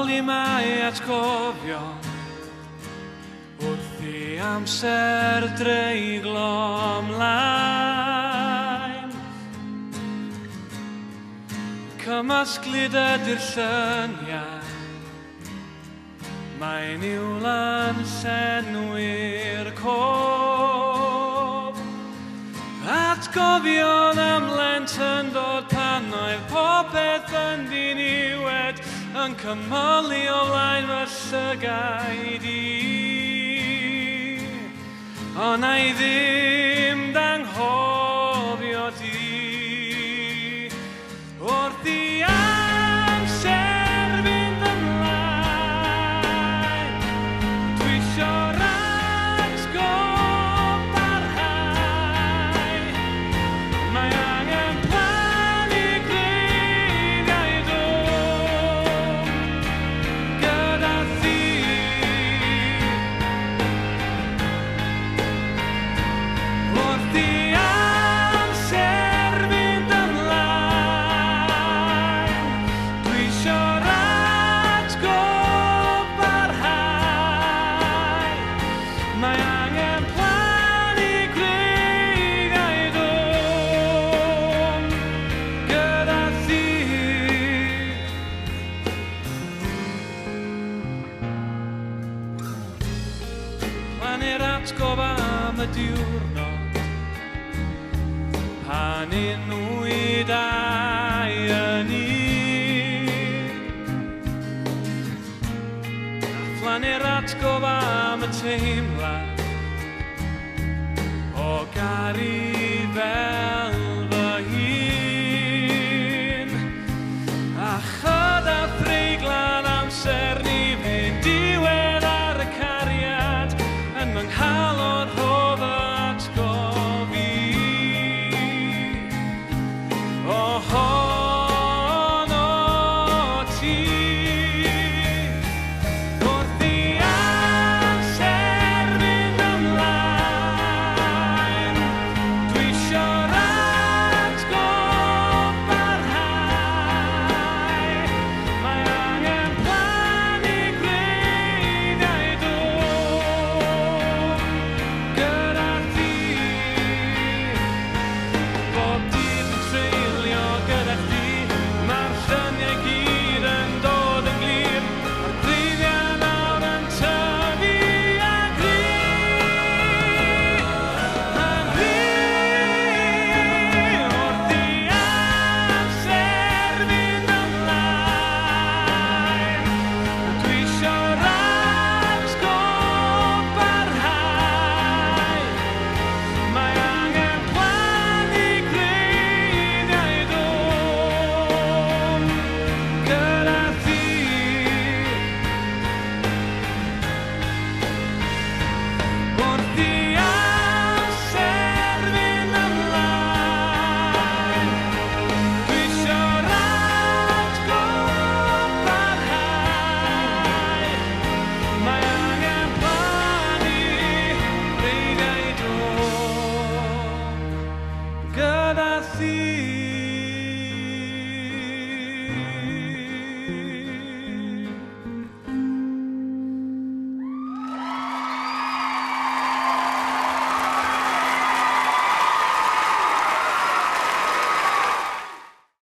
Holi mae atgofion wrth i amser dreiglo ymlaen. Cymysglyd ydy'r llyniau, mae'n iwlan llenwi'r cof. Atgofion am Lent yn dod pan oedd popeth yn ddiniwed, yn cymylu o flaen fy llygaid i. Ond na i ddim danghofio di, wrth i amser fynd ymlaen. Dwi isio ratgoparhau, mae angen plannu greigiau dwm gyda thi. Wrth i amser fynd ymlaen, dwi isio ratgoparhau, mae angen plannu greigiau dwm gyda thi. Plannu'r atgof am y diwrnod pan unwydau yn un. A plannu'r atgof am y teimlad o gari